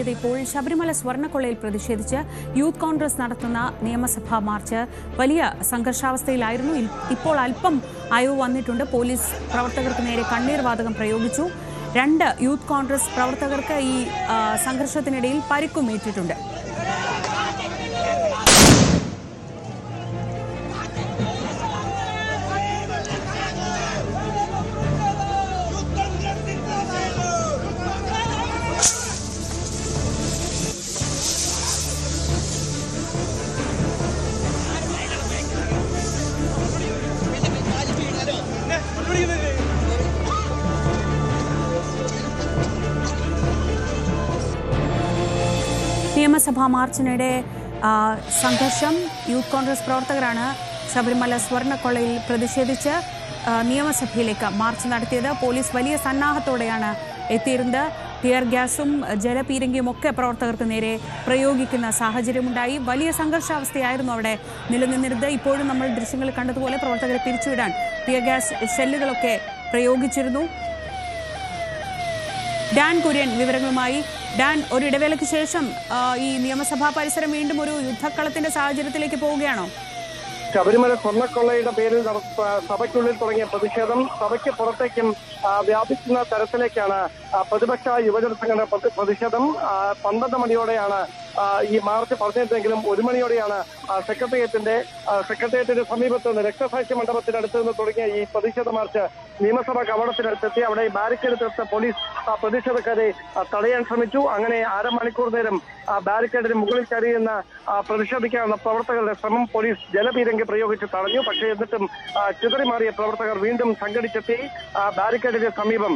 നൽകിയത്. ഇപ്പോൾ ശബരിമല സ്വർണ്ണക്കൊള്ളയിൽ പ്രതിഷേധിച്ച് യൂത്ത് കോൺഗ്രസ് നടത്തുന്ന നിയമസഭാ മാർച്ച് വലിയ സംഘർഷാവസ്ഥയിലായിരുന്നു. ഇപ്പോൾ അല്പം അയവ് വന്നിട്ടുണ്ട്. പോലീസ് പ്രവർത്തകർക്ക് നേരെ കണ്ണീർ വാതകം പ്രയോഗിച്ചു. 2 യൂത്ത് കോൺഗ്രസ് പ്രവർത്തകർക്ക് ഈ സംഘർഷത്തിനിടയിൽ പരിക്കുമേറ്റിട്ടുണ്ട്. നിയമസഭാ മാർച്ചിനിടെ സംഘർഷം. യൂത്ത് കോൺഗ്രസ് പ്രവർത്തകരാണ് ശബരിമല സ്വർണ്ണക്കൊള്ളയിൽ പ്രതിഷേധിച്ച് നിയമസഭയിലേക്ക് മാർച്ച് നടത്തിയത്. പോലീസ് വലിയ സന്നാഹത്തോടെയാണ് എത്തിയിരുന്നത്. ടിയർ ഗ്യാസും ജലപീരങ്കിയും ഒക്കെ പ്രവർത്തകർക്ക് നേരെ പ്രയോഗിക്കുന്ന സാഹചര്യമുണ്ടായി. വലിയ സംഘർഷാവസ്ഥയായിരുന്നു അവിടെ നിലനിന്നിരുന്നത്. ഇപ്പോഴും നമ്മൾ ദൃശ്യങ്ങൾ കണ്ടതുപോലെ പ്രവർത്തകരെ പിരിച്ചുവിടാൻ ടിയർ ഗ്യാസ് ഷെല്ലുകളൊക്കെ പ്രയോഗിച്ചിരുന്നു. ഡാൻ കുര്യൻ വിവരങ്ങളുമായി. ഡാൻ, ഒരു ഇടവേളയ്ക്ക് ശേഷം ഈ നിയമസഭാ പരിസരം വീണ്ടും ഒരു യുദ്ധക്കളത്തിന്റെ സാഹചര്യത്തിലേക്ക് പോവുകയാണോ? ശബരിമല സ്വർണ്ണക്കൊള്ളയുടെ പേരിൽ സഭയ്ക്കുള്ളിൽ തുടങ്ങിയ പ്രതിഷേധം സഭയ്ക്ക് പുറത്തേക്കും വ്യാപിക്കുന്ന തരത്തിലേക്കാണ് പ്രതിപക്ഷ യുവജന സംഘടന പ്രതിഷേധം. 12 മണിയോടെയാണ് ഈ മാർച്ച് പറഞ്ഞിരുന്നെങ്കിലും 1 മണിയോടെയാണ് സെക്രട്ടേറിയറ്റിന്റെ സമീപത്ത് നിന്ന് രക്തസാക്ഷി മണ്ഡപത്തിനടുത്ത് നിന്ന് തുടങ്ങിയ ഈ പ്രതിഷേധ മാർച്ച് നിയമസഭാ കവാടത്തിനടുത്തെത്തി അവിടെ ബാരിക്കേഡ് തീർത്ത പോലീസ് പ്രതിഷേധക്കാരെ തടയാൻ ശ്രമിച്ചു. അങ്ങനെ അരമണിക്കൂർ നേരം ബാരിക്കേഡിന് മുകളിൽ കയറിയെന്ന പ്രതിഷേധിക്കാനുള്ള പ്രവർത്തകരുടെ ശ്രമം പോലീസ് ജലപീരങ്കി പ്രയോഗിച്ച് തടഞ്ഞു. പക്ഷേ എന്നിട്ടും ചിതറിമാറിയ പ്രവർത്തകർ വീണ്ടും സംഘടിച്ചെത്തി ബാരിക്കേഡിന് സമീപം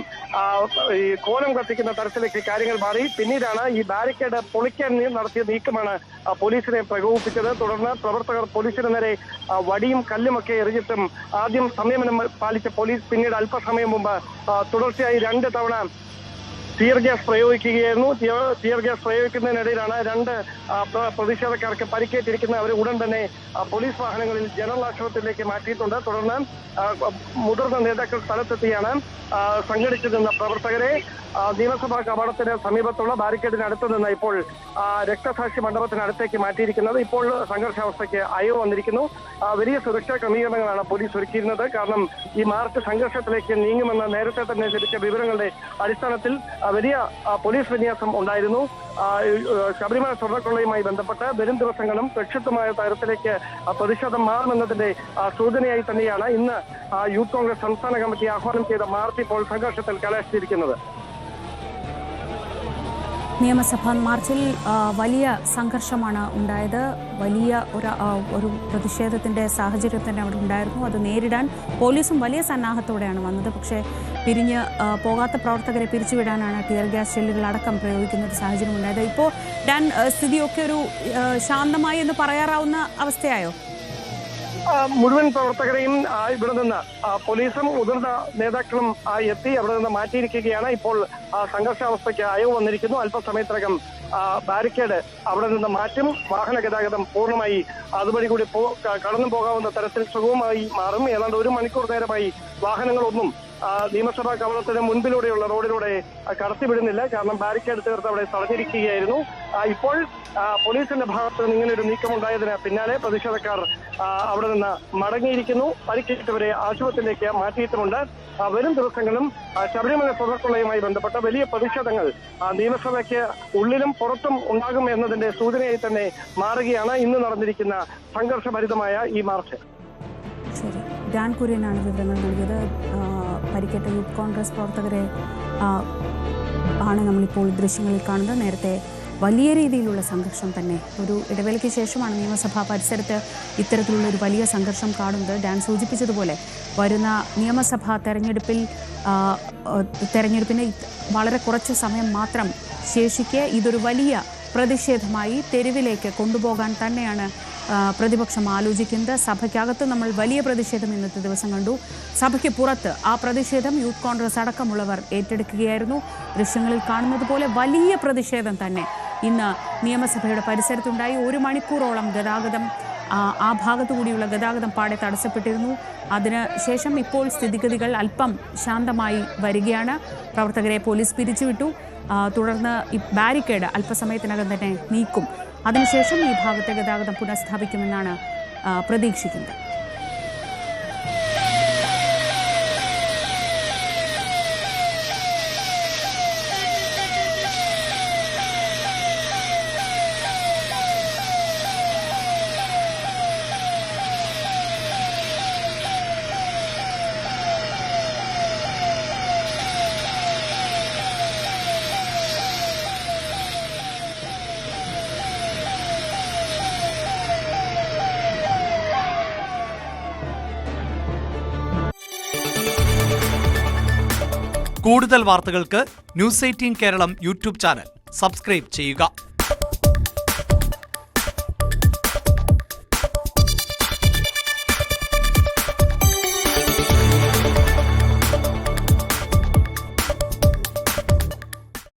ഈ കോലം കത്തിക്കുന്ന തരത്തിലേക്ക് കാര്യങ്ങൾ മാറി. പിന്നീടാണ് ഈ ബാരിക്കേഡ് പൊളിക്കാൻ നടത്തിയ നീക്കമാണ് പോലീസിനെ പ്രകോപിപ്പിച്ചത്. തുടർന്ന് പ്രവർത്തകർ പോലീസിന് നേരെ വടിയും കല്ലുമൊക്കെ എറിഞ്ഞിട്ടും ആദ്യം സംയമനം പാലിച്ച പോലീസ് പിന്നീട് അല്പസമയം മുമ്പ് തുടർച്ചയായി 2 തവണ ടിയർ ഗ്യാസ് പ്രയോഗിക്കുകയായിരുന്നു. ടിയർ ഗ്യാസ് പ്രയോഗിക്കുന്നതിനിടയിലാണ് 2 പ്രതിഷേധക്കാർക്ക് പരിക്കേറ്റിരിക്കുന്നത്. അവർ ഉടൻ തന്നെ പോലീസ് വാഹനങ്ങളിൽ ജനറൽ ആശുപത്രിയിലേക്ക് മാറ്റിയിട്ടുണ്ട്. തുടർന്ന് മുതിർന്ന നേതാക്കൾ സ്ഥലത്തെത്തിയാണ് സംഘടിച്ചു നിന്ന പ്രവർത്തകരെ നിയമസഭാ കവാടത്തിന് സമീപത്തുള്ള ബാരിക്കേഡിനടുത്ത് നിന്ന് ഇപ്പോൾ രക്തസാക്ഷി മണ്ഡപത്തിനടുത്തേക്ക് മാറ്റിയിരിക്കുന്നത്. ഇപ്പോൾ സംഘർഷാവസ്ഥയ്ക്ക് അയവ് വന്നിരിക്കുന്നു. വലിയ സുരക്ഷാ ക്രമീകരണങ്ങളാണ് പോലീസ് ഒരുക്കിയിരുന്നത്. കാരണം ഈ മാർച്ച് സംഘർഷത്തിലേക്ക് നീങ്ങുമെന്ന് നേരത്തെ തന്നെ ലഭിച്ച വിവരങ്ങളുടെ അടിസ്ഥാനത്തിൽ വലിയ പോലീസ് വിന്യാസം ഉണ്ടായിരുന്നു. ശബരിമല സ്വർണ്ണക്കൊള്ളയുമായി ബന്ധപ്പെട്ട് വരും ദിവസങ്ങളും പ്രക്ഷുബ്ധമായ തരത്തിലേക്ക് പ്രതിഷേധം മാറുമെന്നതിന്റെ സൂചനയായി തന്നെയാണ് ഇന്ന് യൂത്ത് കോൺഗ്രസ് സംസ്ഥാന കമ്മിറ്റി ആഹ്വാനം ചെയ്ത മാർച്ച് ഇപ്പോൾ സംഘർഷത്തിൽ കലാശിച്ചിരിക്കുന്നത്. നിയമസഭാ മാർച്ചിൽ വലിയ സംഘർഷമാണ് ഉണ്ടായത്. വലിയ ഒരു പ്രതിഷേധത്തിന്റെ സാഹചര്യം തന്നെ അവിടെ ഉണ്ടായിരുന്നു. അത് നേരിടാൻ പോലീസും വലിയ സന്നാഹത്തോടെയാണ് വന്നത്. പക്ഷേ പിരിഞ്ഞ് പോകാത്ത പ്രവർത്തകരെ പിരിച്ചുവിടാനാണ് ടിയർ ഗ്യാസ് ഷെല്ലുകൾ അടക്കം പ്രയോഗിക്കുന്ന ഒരു സാഹചര്യം ഉണ്ടായത്. ഇപ്പോൾ ഡാൻ, സ്ഥിതിയൊക്കെ ഒരു ശാന്തമായി എന്ന് പറയാറാവുന്ന അവസ്ഥയായോ? മുഴുവൻ പ്രവർത്തകരെയും ഇവിടെ നിന്ന് പോലീസും മുതിർന്ന നേതാക്കളും എത്തി അവിടെ നിന്ന് മാറ്റിയിരിക്കുകയാണ്. ഇപ്പോൾ സംഘർഷാവസ്ഥയ്ക്ക് അയവ് വന്നിരിക്കുന്നു. അല്പസമയത്തിനകം ബാരിക്കേഡ് അവിടെ നിന്ന് മാറ്റും. വാഹന ഗതാഗതം പൂർണ്ണമായി അതുവഴി കൂടി കടന്നു പോകാവുന്ന തരത്തിൽ സുഗമമായി മാറും. ഏതാണ്ട് 1 മണിക്കൂർ നേരമായി വാഹനങ്ങളൊന്നും നിയമസഭാ കവാടത്തിന് മുൻപിലൂടെയുള്ള റോഡിലൂടെ കടത്തിവിടുന്നില്ല. കാരണം ബാരിക്കേഡ് തീർത്ത് അവിടെ തടഞ്ഞിരിക്കുകയായിരുന്നു. ഇപ്പോൾ പോലീസിന്റെ ഭാഗത്ത് നിന്ന് ഇങ്ങനെയൊരു നീക്കമുണ്ടായതിന് പിന്നാലെ പ്രതിഷേധക്കാർ അവിടെ നിന്ന് മടങ്ങിയിരിക്കുന്നു. പരിക്കേറ്റവരെ ആശുപത്രിയിലേക്ക് മാറ്റിയിട്ടുമുണ്ട്. വരും ദിവസങ്ങളും ശബരിമല സ്വർണ്ണക്കൊള്ളയുമായി ബന്ധപ്പെട്ട വലിയ പ്രതിഷേധങ്ങൾ നിയമസഭയ്ക്ക് ഉള്ളിലും പുറത്തും ഉണ്ടാകും എന്നതിന്റെ സൂചനയായി തന്നെ മാറുകയാണ് ഇന്ന് നടന്നിരിക്കുന്ന സംഘർഷഭരിതമായ ഈ മാർച്ച്. ശരി, ഡാൻ കുര്യനാണ് വിവരങ്ങൾ നൽകിയത്. പരിക്കേറ്റ യൂത്ത് കോൺഗ്രസ് പ്രവർത്തകരെ ആണ് നമ്മളിപ്പോൾ ദൃശ്യങ്ങളിൽ കാണുന്നത്. നേരത്തെ വലിയ രീതിയിലുള്ള സംഘർഷം തന്നെ. ഒരു ഇടവേളയ്ക്ക് ശേഷമാണ് നിയമസഭാ പരിസരത്ത് ഇത്തരത്തിലുള്ള ഒരു വലിയ സംഘർഷം കാണുന്നത്. ഡാൻ സൂചിപ്പിച്ചതുപോലെ വരുന്ന നിയമസഭാ തെരഞ്ഞെടുപ്പിന് വളരെ കുറച്ച് സമയം മാത്രം ശേഷിക്കെ ഇതൊരു വലിയ പ്രതിഷേധമായി തെരുവിലേക്ക് കൊണ്ടുപോകാൻ തന്നെയാണ് പ്രതിപക്ഷം ആലോചിക്കുന്നത്. സഭയ്ക്കകത്ത് നമ്മൾ വലിയ പ്രതിഷേധം ഇന്നത്തെ ദിവസം കണ്ടു. സഭയ്ക്ക് പുറത്ത് ആ പ്രതിഷേധം യൂത്ത് കോൺഗ്രസ് അടക്കമുള്ളവർ ഏറ്റെടുക്കുകയായിരുന്നു. ദൃശ്യങ്ങളിൽ കാണുന്നത് പോലെ വലിയ പ്രതിഷേധം തന്നെ ഇന്ന് നിയമസഭയുടെ പരിസരത്തുണ്ടായി. 1 മണിക്കൂറോളം ഗതാഗതം ആ ഭാഗത്തുകൂടിയുള്ള ഗതാഗതം പാടെ തടസ്സപ്പെട്ടിരുന്നു. അതിനുശേഷം ഇപ്പോൾ സ്ഥിതിഗതികൾ അല്പം ശാന്തമായി വരികയാണ്. പ്രവർത്തകരെ പോലീസ് പിരിച്ചുവിട്ടു. തുടർന്ന് ഈ ബാരിക്കേഡ് അല്പസമയത്തിനകം തന്നെ നീക്കും. അതിനുശേഷം ഈ ഭാഗത്തെ ഗതാഗതം പുനഃസ്ഥാപിക്കുമെന്നാണ് പ്രതീക്ഷിക്കുന്നത്. കൂടുതൽ വാർത്തകൾക്ക് news 18 Keralam YouTube channel subscribe ചെയ്യുക.